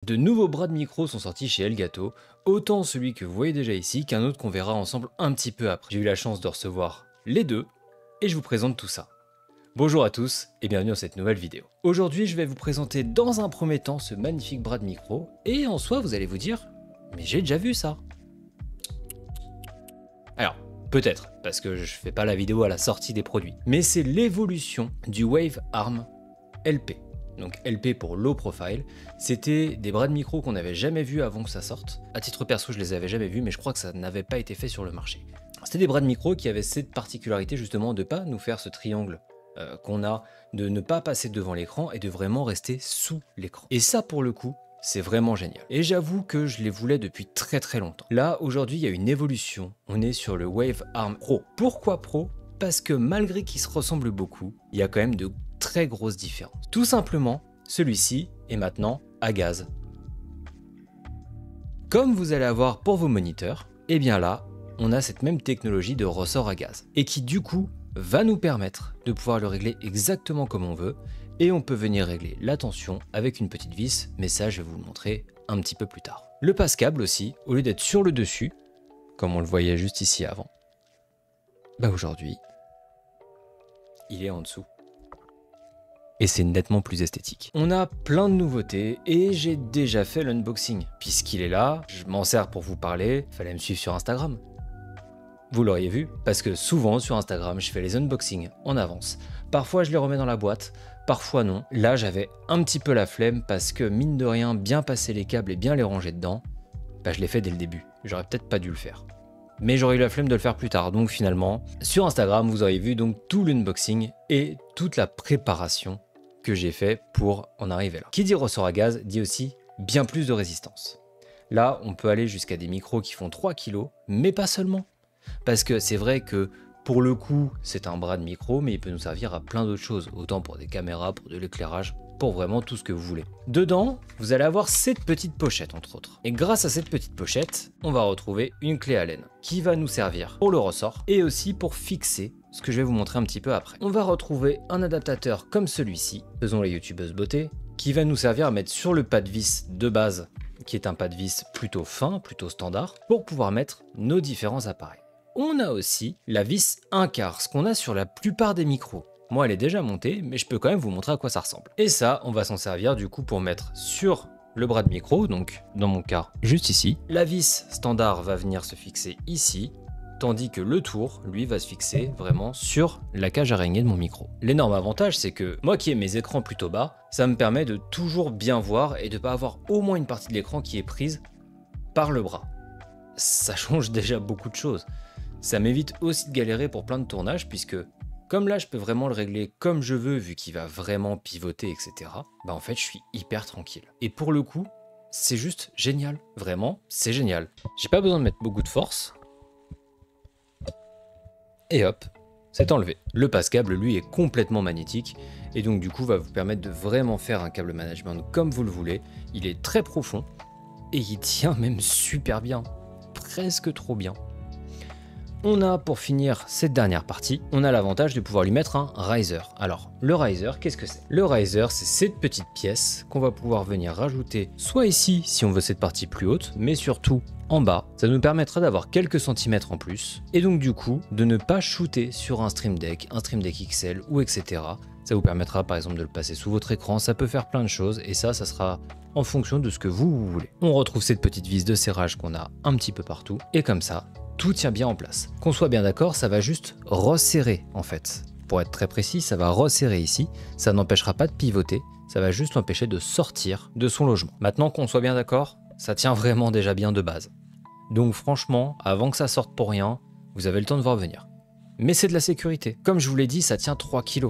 De nouveaux bras de micro sont sortis chez Elgato, autant celui que vous voyez déjà ici qu'un autre qu'on verra ensemble un petit peu après. J'ai eu la chance de recevoir les deux et je vous présente tout ça. Bonjour à tous et bienvenue dans cette nouvelle vidéo. Aujourd'hui je vais vous présenter dans un premier temps ce magnifique bras de micro et en soi vous allez vous dire « mais j'ai déjà vu ça ». Alors peut-être parce que je fais pas la vidéo à la sortie des produits, mais c'est l'évolution du Wave Arm LP. Donc LP pour Low Profile, c'était des bras de micro qu'on n'avait jamais vus avant que ça sorte. À titre perso, je les avais jamais vus, mais je crois que ça n'avait pas été fait sur le marché. C'était des bras de micro qui avaient cette particularité justement de pas nous faire ce triangle qu'on a, de ne pas passer devant l'écran et de vraiment rester sous l'écran. Et ça pour le coup, c'est vraiment génial. Et j'avoue que je les voulais depuis très longtemps. Là, aujourd'hui, il y a une évolution. On est sur le Wave Arm Pro. Pourquoi Pro? Parce que malgré qu'ils se ressemblent beaucoup, il y a quand même de très grosse différence. Tout simplement, celui-ci est maintenant à gaz. Comme vous allez avoir pour vos moniteurs, et bien là, on a cette même technologie de ressort à gaz. Et qui du coup, va nous permettre de pouvoir le régler exactement comme on veut. Et on peut venir régler la tension avec une petite vis, mais ça je vais vous le montrer un petit peu plus tard. Le passe-câble aussi, au lieu d'être sur le dessus, comme on le voyait juste ici avant, bah aujourd'hui, il est en dessous. Et c'est nettement plus esthétique. On a plein de nouveautés et j'ai déjà fait l'unboxing. Puisqu'il est là, je m'en sers pour vous parler, fallait me suivre sur Instagram. Vous l'auriez vu, parce que souvent sur Instagram, je fais les unboxings en avance. Parfois je les remets dans la boîte, parfois non. Là j'avais un petit peu la flemme parce que mine de rien, bien passer les câbles et bien les ranger dedans, bah je l'ai fait dès le début. J'aurais peut-être pas dû le faire. Mais j'aurais eu la flemme de le faire plus tard, donc finalement, sur Instagram, vous auriez vu donc tout l'unboxing et toute la préparation que j'ai fait pour en arriver là. Qui dit ressort à gaz dit aussi bien plus de résistance. Là, on peut aller jusqu'à des micros qui font 3 kg, mais pas seulement. Parce que c'est vrai que pour le coup, c'est un bras de micro, mais il peut nous servir à plein d'autres choses, autant pour des caméras, pour de l'éclairage, pour vraiment tout ce que vous voulez. Dedans, vous allez avoir cette petite pochette entre autres. Et grâce à cette petite pochette, on va retrouver une clé Allen qui va nous servir pour le ressort et aussi pour fixer ce que je vais vous montrer un petit peu après. On va retrouver un adaptateur comme celui-ci, faisons les youtubeuses beauté, qui va nous servir à mettre sur le pas de vis de base, qui est un pas de vis plutôt fin, plutôt standard, pour pouvoir mettre nos différents appareils. On a aussi la vis 1/4, ce qu'on a sur la plupart des micros. Moi, elle est déjà montée, mais je peux quand même vous montrer à quoi ça ressemble. Et ça, on va s'en servir du coup pour mettre sur le bras de micro, donc dans mon cas, juste ici. La vis standard va venir se fixer ici, tandis que le tour, lui, va se fixer vraiment sur la cage araignée de mon micro. L'énorme avantage, c'est que moi qui ai mes écrans plutôt bas, ça me permet de toujours bien voir et de pas avoir au moins une partie de l'écran qui est prise par le bras. Ça change déjà beaucoup de choses. Ça m'évite aussi de galérer pour plein de tournages, puisque comme là, je peux vraiment le régler comme je veux, vu qu'il va vraiment pivoter, etc. Bah en fait, je suis hyper tranquille. Et pour le coup, c'est juste génial. Vraiment, c'est génial. J'ai pas besoin de mettre beaucoup de force. Et hop, c'est enlevé. Le passe-câble, lui, est complètement magnétique et donc du coup va vous permettre de vraiment faire un câble management comme vous le voulez. Il est très profond et il tient même super bien, presque trop bien. On a pour finir cette dernière partie, on a l'avantage de pouvoir lui mettre un riser. Alors le riser, qu'est-ce que c'est? Le riser, c'est cette petite pièce qu'on va pouvoir venir rajouter soit ici si on veut cette partie plus haute, mais surtout en bas. Ça nous permettra d'avoir quelques centimètres en plus et donc du coup de ne pas shooter sur un Stream Deck XL ou etc. Ça vous permettra par exemple de le passer sous votre écran, ça peut faire plein de choses et ça sera en fonction de ce que vous voulez. On retrouve cette petite vis de serrage qu'on a un petit peu partout et comme ça, tout tient bien en place. Qu'on soit bien d'accord, ça va juste resserrer en fait. Pour être très précis, ça va resserrer ici, ça n'empêchera pas de pivoter, ça va juste l'empêcher de sortir de son logement. Maintenant qu'on soit bien d'accord, ça tient vraiment déjà bien de base. Donc franchement, avant que ça sorte pour rien, vous avez le temps de voir venir. Mais c'est de la sécurité. Comme je vous l'ai dit, ça tient 3 kg.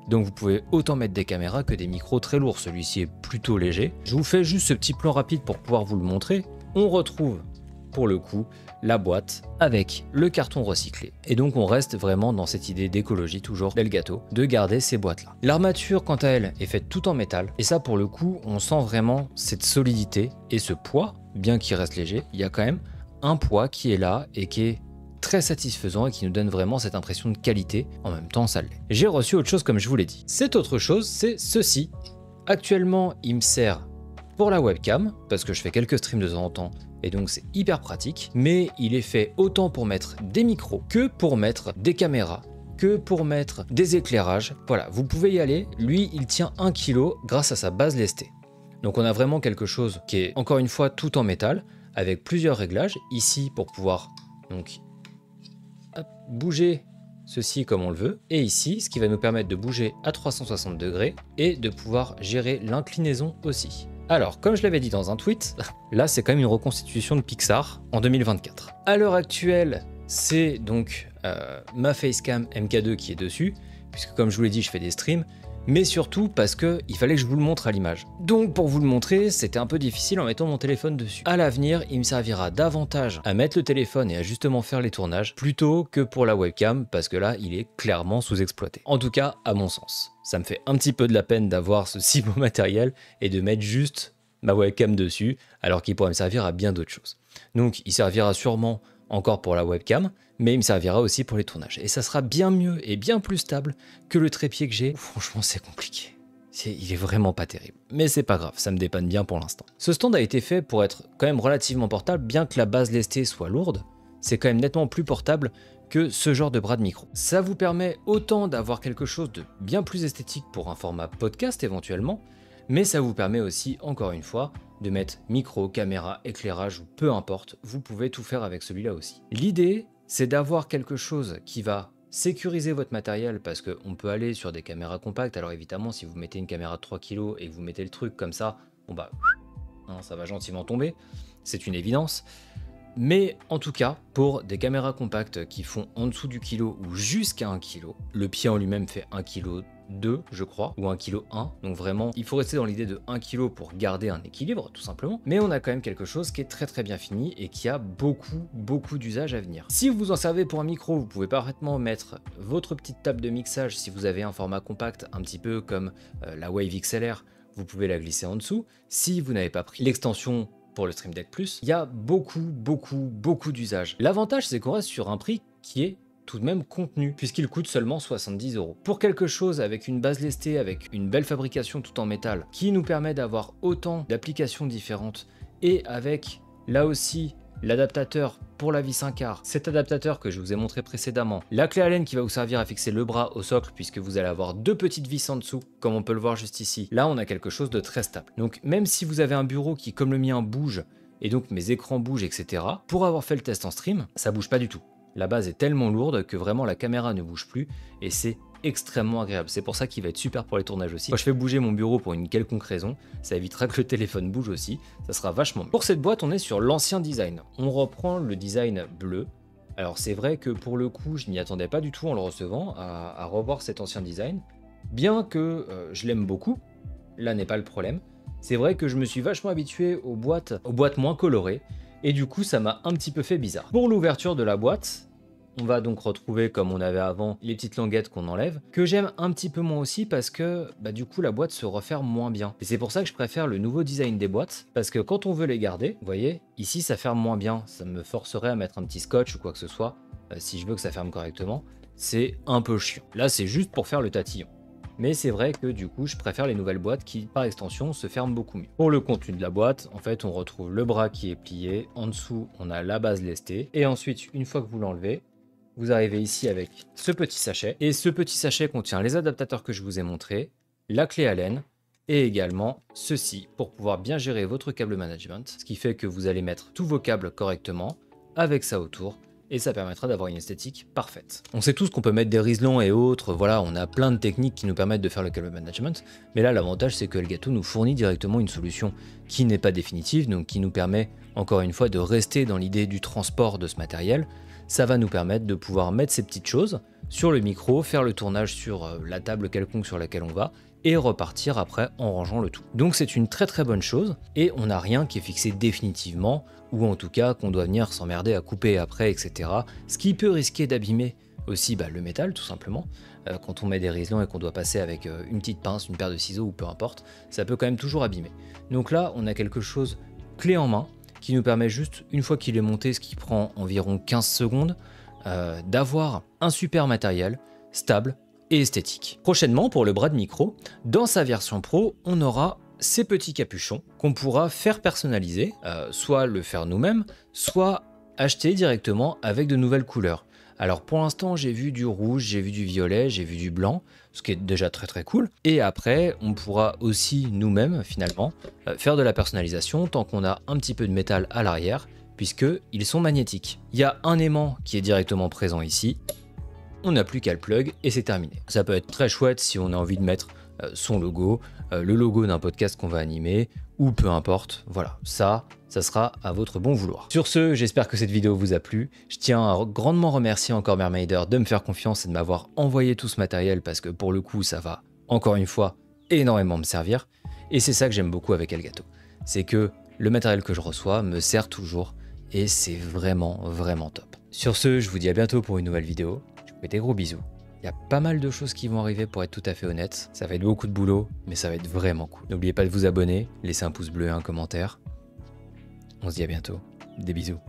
Donc vous pouvez autant mettre des caméras que des micros très lourds. Celui-ci est plutôt léger. Je vous fais juste ce petit plan rapide pour pouvoir vous le montrer. On retrouve pour le coup la boîte avec le carton recyclé. Et donc on reste vraiment dans cette idée d'écologie toujours d'Elgato, de garder ces boîtes là. L'armature quant à elle est faite tout en métal et ça pour le coup on sent vraiment cette solidité et ce poids, bien qu'il reste léger, il y a quand même un poids qui est là et qui est très satisfaisant et qui nous donne vraiment cette impression de qualité, en même temps ça l'est. J'ai reçu autre chose comme je vous l'ai dit. Cette autre chose c'est ceci. Actuellement il me sert pour la webcam, parce que je fais quelques streams de temps en temps, et donc c'est hyper pratique, mais il est fait autant pour mettre des micros que pour mettre des caméras, que pour mettre des éclairages. Voilà, vous pouvez y aller. Lui, il tient 1 kg grâce à sa base lestée. Donc on a vraiment quelque chose qui est encore une fois tout en métal, avec plusieurs réglages. Ici pour pouvoir donc bouger ceci comme on le veut, et ici ce qui va nous permettre de bouger à 360 degrés et de pouvoir gérer l'inclinaison aussi. Alors, comme je l'avais dit dans un tweet, là c'est quand même une reconstitution de Pixar en 2024. À l'heure actuelle, c'est donc ma Facecam MK2 qui est dessus, puisque comme je vous l'ai dit, je fais des streams, mais surtout parce qu'il fallait que je vous le montre à l'image. Donc pour vous le montrer, c'était un peu difficile en mettant mon téléphone dessus. À l'avenir, il me servira davantage à mettre le téléphone et à justement faire les tournages, plutôt que pour la webcam, parce que là, il est clairement sous-exploité. En tout cas, à mon sens. Ça me fait un petit peu de la peine d'avoir ce si beau matériel et de mettre juste ma webcam dessus, alors qu'il pourrait me servir à bien d'autres choses. Donc il servira sûrement encore pour la webcam, mais il me servira aussi pour les tournages. Et ça sera bien mieux et bien plus stable que le trépied que j'ai. Franchement, c'est compliqué. Il est vraiment pas terrible. Mais c'est pas grave, ça me dépanne bien pour l'instant. Ce stand a été fait pour être quand même relativement portable, bien que la base lestée soit lourde. C'est quand même nettement plus portable que ce genre de bras de micro. Ça vous permet autant d'avoir quelque chose de bien plus esthétique pour un format podcast éventuellement, mais ça vous permet aussi, encore une fois, de mettre micro, caméra, éclairage ou peu importe, vous pouvez tout faire avec celui-là aussi. L'idée, c'est d'avoir quelque chose qui va sécuriser votre matériel, parce qu'on peut aller sur des caméras compactes. Alors évidemment, si vous mettez une caméra de 3 kg et que vous mettez le truc comme ça, bon bah, ça va gentiment tomber, c'est une évidence. Mais en tout cas, pour des caméras compactes qui font en dessous du kilo ou jusqu'à 1 kg, le pied en lui-même fait 1 kg 2 je crois, ou 1 kg 1, donc vraiment il faut rester dans l'idée de 1 kg pour garder un équilibre tout simplement, mais on a quand même quelque chose qui est très bien fini et qui a beaucoup d'usages à venir. Si vous vous en servez pour un micro, vous pouvez parfaitement mettre votre petite table de mixage. Si vous avez un format compact un petit peu comme la Wave XLR, vous pouvez la glisser en dessous. Si vous n'avez pas pris l'extension pour le Stream Deck Plus, il y a beaucoup d'usages. L'avantage, c'est qu'on reste sur un prix qui est tout de même contenu, puisqu'il coûte seulement 70 €. Pour quelque chose avec une base lestée, avec une belle fabrication tout en métal, qui nous permet d'avoir autant d'applications différentes, et avec, là aussi, l'adaptateur pour la vis 1/4, cet adaptateur que je vous ai montré précédemment, la clé Allen qui va vous servir à fixer le bras au socle, puisque vous allez avoir deux petites vis en dessous, comme on peut le voir juste ici. Là, on a quelque chose de très stable. Donc, même si vous avez un bureau qui, comme le mien, bouge, et donc mes écrans bougent, etc., pour avoir fait le test en stream, ça bouge pas du tout. La base est tellement lourde que vraiment la caméra ne bouge plus et c'est extrêmement agréable. C'est pour ça qu'il va être super pour les tournages aussi. Quand je fais bouger mon bureau pour une quelconque raison, ça évitera que le téléphone bouge aussi. Ça sera vachement mieux. Pour cette boîte, on est sur l'ancien design. On reprend le design bleu. Alors c'est vrai que pour le coup, je n'y attendais pas du tout en le recevant à revoir cet ancien design. Bien que je l'aime beaucoup, là n'est pas le problème. C'est vrai que je me suis vachement habitué aux boîtes moins colorées. Et du coup, ça m'a un petit peu fait bizarre. Pour l'ouverture de la boîte, on va donc retrouver, comme on avait avant, les petites languettes qu'on enlève, que j'aime un petit peu moins aussi parce que du coup la boîte se referme moins bien. Et c'est pour ça que je préfère le nouveau design des boîtes, parce que quand on veut les garder, vous voyez, ici ça ferme moins bien, ça me forcerait à mettre un petit scotch ou quoi que ce soit, si je veux que ça ferme correctement, c'est un peu chiant. Là c'est juste pour faire le tatillon. Mais c'est vrai que du coup, je préfère les nouvelles boîtes qui, par extension, se ferment beaucoup mieux. Pour le contenu de la boîte, en fait, on retrouve le bras qui est plié. En dessous, on a la base lestée. Et ensuite, une fois que vous l'enlevez, vous arrivez ici avec ce petit sachet. Et ce petit sachet contient les adaptateurs que je vous ai montrés, la clé Allen et également ceci pour pouvoir bien gérer votre câble management. Ce qui fait que vous allez mettre tous vos câbles correctement avec ça autour. Et ça permettra d'avoir une esthétique parfaite. On sait tous qu'on peut mettre des riselons et autres, voilà, on a plein de techniques qui nous permettent de faire le câble management, mais là l'avantage c'est que Elgato nous fournit directement une solution qui n'est pas définitive, donc qui nous permet encore une fois de rester dans l'idée du transport de ce matériel. Ça va nous permettre de pouvoir mettre ces petites choses sur le micro, faire le tournage sur la table quelconque sur laquelle on va, et repartir après en rangeant le tout. Donc c'est une très bonne chose, et on n'a rien qui est fixé définitivement, ou en tout cas qu'on doit venir s'emmerder à couper après, etc. Ce qui peut risquer d'abîmer aussi le métal tout simplement. Quand on met des riselons et qu'on doit passer avec une petite pince, une paire de ciseaux ou peu importe, ça peut quand même toujours abîmer. Donc là on a quelque chose clé en main, qui nous permet juste, une fois qu'il est monté, ce qui prend environ 15 secondes, d'avoir un super matériel, stable, et esthétique. Prochainement, pour le bras de micro, dans sa version pro, on aura ces petits capuchons qu'on pourra faire personnaliser, soit le faire nous-mêmes, soit acheter directement avec de nouvelles couleurs. Alors pour l'instant j'ai vu du rouge, j'ai vu du violet, j'ai vu du blanc, ce qui est déjà très cool. Et après on pourra aussi nous-mêmes finalement faire de la personnalisation tant qu'on a un petit peu de métal à l'arrière, puisqu'ils sont magnétiques. Il y a un aimant qui est directement présent ici, on n'a plus qu'à le plug et c'est terminé. Ça peut être très chouette si on a envie de mettre son logo, le logo d'un podcast qu'on va animer, ou peu importe, voilà, ça sera à votre bon vouloir. Sur ce, j'espère que cette vidéo vous a plu. Je tiens à grandement remercier encore Mermaider de me faire confiance et de m'avoir envoyé tout ce matériel parce que pour le coup, ça va, encore une fois, énormément me servir. Et c'est ça que j'aime beaucoup avec Elgato. C'est que le matériel que je reçois me sert toujours et c'est vraiment top. Sur ce, je vous dis à bientôt pour une nouvelle vidéo. Je vous fais des gros bisous. Il y a pas mal de choses qui vont arriver pour être tout à fait honnête. Ça va être beaucoup de boulot, mais ça va être vraiment cool. N'oubliez pas de vous abonner, laisser un pouce bleu et un commentaire. On se dit à bientôt. Des bisous.